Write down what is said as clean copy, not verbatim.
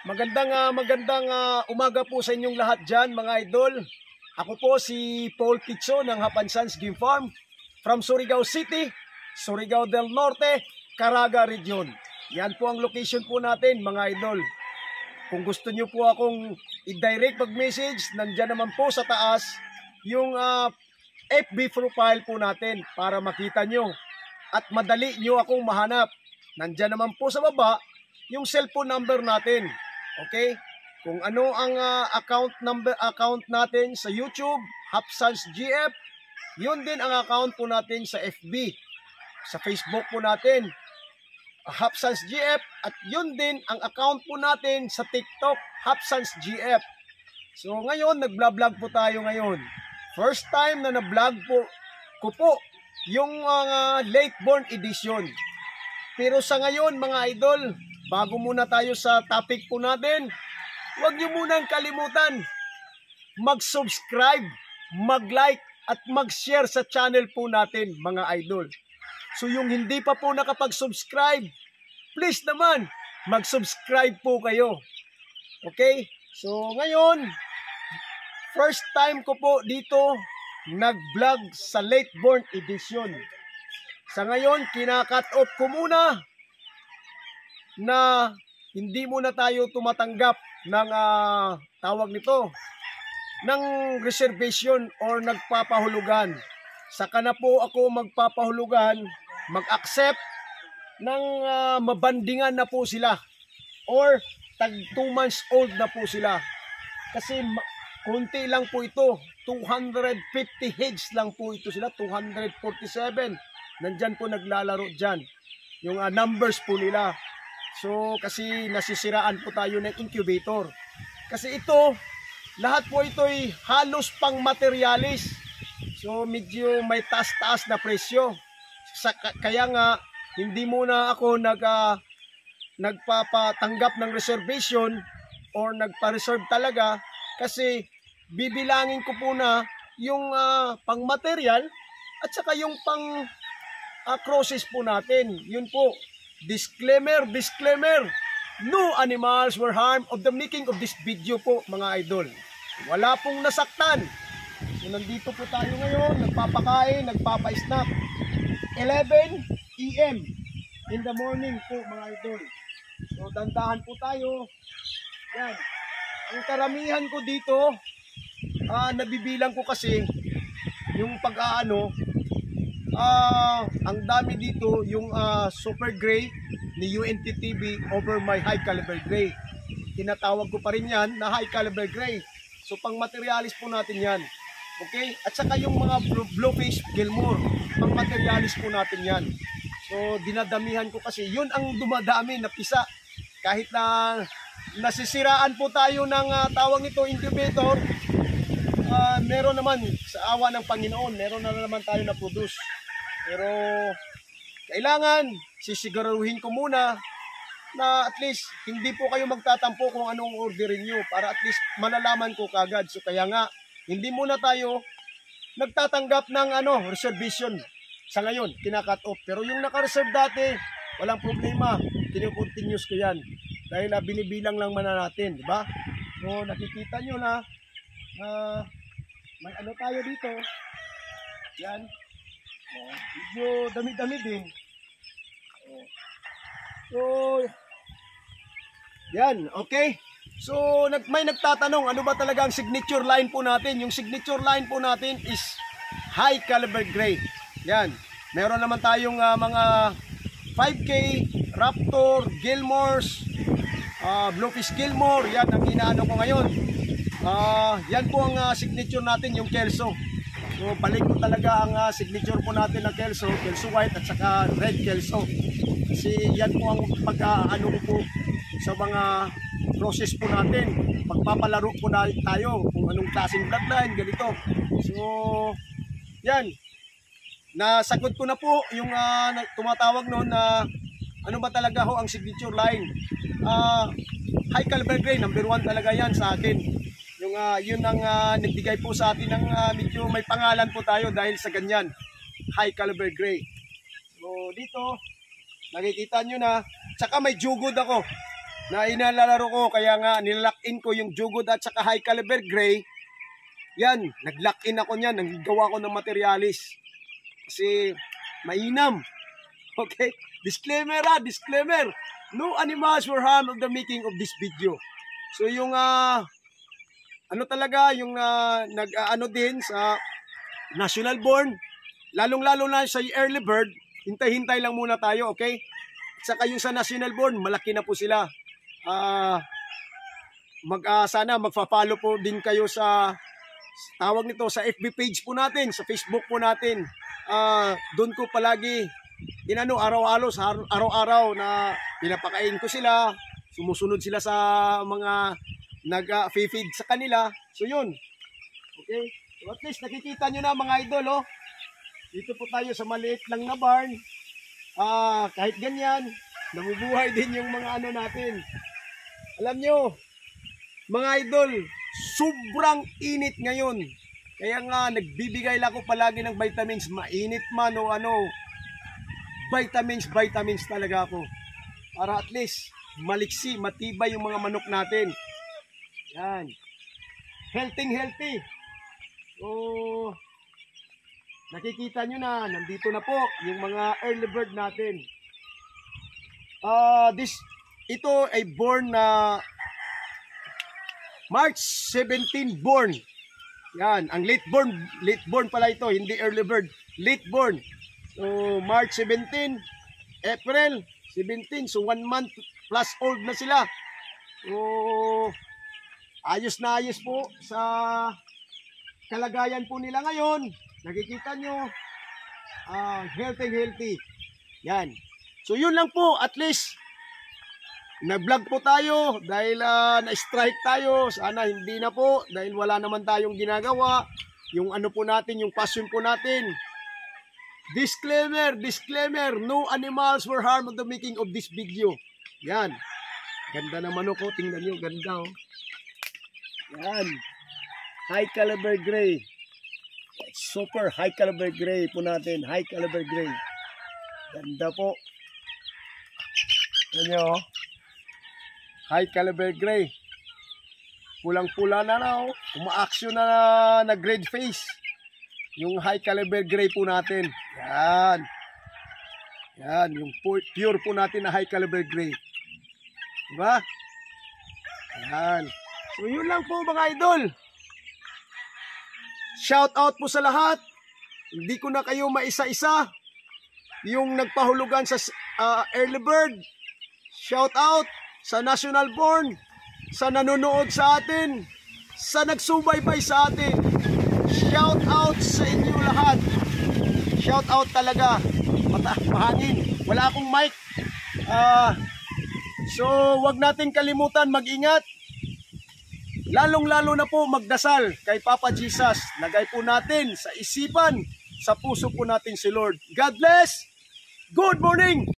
Magandang umaga po sa inyong lahat dyan mga idol. Ako po si Paul Kitso ng Hapansans Game Farm from Surigao City, Surigao del Norte, Caraga Region. Yan po ang location po natin mga idol. Kung gusto nyo po akong i-direct mag-message, nandyan naman po sa taas yung FB profile po natin para makita nyo at madali nyo akong mahanap. Nandyan naman po sa baba yung cellphone number natin. Okay? Kung ano ang account natin sa YouTube, Hapansans GF, yun din ang account po natin sa FB. Sa Facebook po natin, Hapansans GF, at yun din ang account po natin sa TikTok, Hapansans GF. So ngayon, nag-vlog po tayo ngayon. First time na na-vlog ko po yung late born edition. Pero sa ngayon mga idol, bago muna tayo sa topic po natin, huwag niyo munang kalimutan mag-subscribe, mag-like at mag-share sa channel po natin mga idol. So yung hindi pa po nakapag-subscribe, please naman mag-subscribe po kayo. Okay? So ngayon, first time ko po dito nag-vlog sa late born edition. Sa ngayon, kina-cut off ko muna na hindi muna tayo tumatanggap ng tawag nito, ng reservation or nagpapahulugan. Saka na po ako magpapahulugan, mag-accept ng mabandingan na po sila or tag 2 months old na po sila. Kasi konti lang po ito, 250 heads lang po ito sila, 247. Nandyan po naglalaro dyan yung numbers po nila. So kasi nasisiraan po tayo ng incubator. Kasi ito, lahat po ito ay halos pang materialis. So medyo may taas-taas na presyo. Kaya nga hindi muna ako nagpapatanggap ng reservation or nagpa-reserve talaga, kasi bibilangin ko po na yung pang material at saka yung pang crosses po natin. Yun po. Disclaimer, no animals were harmed of the making of this video po mga idol. Wala pong nasaktan. So nandito po tayo ngayon, nagpapakain, nagpapa-snack. 11 AM in the morning po mga idol. So dandahan po tayo. Yan. Ang karamihan ko dito, nabibilang ko kasi yung ang dami dito yung super gray ni UNTTB over my high caliber gray. Tinatawag ko pa rin yan na high caliber gray. So pang materialis po natin yan. Okay? At saka yung mga bluefish Gilmore, pang materialis po natin yan. So dinadamihan ko kasi yun ang dumadami na pisa. Kahit na nasisiraan po tayo ng tawag nito incubator, meron naman sa awa ng Panginoon, meron na naman tayo na produce. Pero kailangan sisiguraduhin ko muna na at least hindi po kayo magtatampo kung anong orderin nyo, para at least malalaman ko kagad. So kaya nga hindi muna tayo nagtatanggap ng reservation sa ngayon, kina-cut off. Pero yung naka-reserve dati, walang problema, kinu-continuous ko yan dahil binibilang lang man natin, di ba? So nakikita nyo na may tayo dito. Yan. Medyo dami-dami din. So, yan. Okay. So, may nagtatanong, ano ba talaga ang signature line po natin? Yung signature line po natin is high caliber gray. Yan. Meron naman tayong mga 5K, Raptor, Gilmores, Bluefish Gilmore. Yan ang inaano ko ngayon. Yan po ang signature natin, yung Kelso. So balik po talaga ang signature po natin ng Kelso, Kelso White at saka Red Kelso. Kasi yan po ang pag-ano po sa mga process po natin. Pagpapalaro po tayo kung anong klaseng bloodline, ganito. So yan. Nasagot ko na po yung tumatawag noon na ano ba talaga ho ang signature line. High caliber gray, number 1 talaga yan sa akin. Yun ang nagbigay po sa atin ng medyo may pangalan po tayo dahil sa ganyan, high caliber gray. So dito nakikita nyo na, tsaka may jugod ako. na inalalaro ko. Kaya nga, nilalock-in ko yung jugod at saka high caliber gray. Yan, nag-lock-in ako niyan. Naggawa ko ng materialis. Kasi, mainam. Okay? Disclaimer disclaimer. No animals were harmed of the making of this video. So, yung, ano talaga, yung nag-ano din sa national born, lalong-lalo na sa early bird, hintay-hintay lang muna tayo, okay? Saka yung sa national born, malaki na po sila. Sana magfa-follow po din kayo sa tawag nito sa FB page po natin, sa Facebook po natin. Doon ko palagi araw-araw na pinapakain ko sila, sumusunod sila sa mga nag-feed sa kanila. So yun. Okay? So at least nakikita nyo na mga idol, oh. Dito po tayo sa maliit lang na barn. Kahit ganyan, nabubuhay din yung mga ano natin. Alam nyo, mga idol, sobrang init ngayon. Kaya nga, nagbibigay lang ako palagi ng vitamins. Mainit man o ano, vitamins talaga ako. Para at least, maliksi, matibay yung mga manok natin. Yan. Healthy. So, nakikita nyo na, nandito na po yung mga early bird natin. Ito ay born na March 17 born. Yan, ang late born pala ito, hindi early bird, late born. So, March 17, April 17, so 1 month plus old na sila. So, ayos na ayos po sa kalagayan po nila ngayon. Nakikita nyo, healthy. Yan. So yun lang po, at least, nag-vlog po tayo dahil na-strike tayo. Sana hindi na po dahil wala naman tayong ginagawa. Yung ano po natin, yung passion po natin. Disclaimer, no animals were harmed on the making of this video. Yan. Ganda naman ako, tingnan nyo, ganda oh. Yan. High caliber gray. Super high caliber gray po natin. High caliber gray. Ganda po. Yan nyo. High caliber gray. Pulang-pula na na. Uma-action na grade face. Yung high caliber gray po natin. Yan. Yan. Yung pure po natin na high caliber gray. Diba? Yan. So yun lang po mga idol. Shout out po sa lahat. Hindi ko na kayo maisa-isa. Yung nagpahulugan sa early bird. Shout out sa national born. Sa nanonood sa atin. Sa nagsubaybay sa atin. Shout out sa inyo lahat. Shout out talaga. Mahangin. Wala akong mic. So wag natin kalimutan mag-ingat. Lalong-lalo na po magdasal kay Papa Jesus. Lagay po natin sa isipan, sa puso po natin si Lord. God bless! Good morning!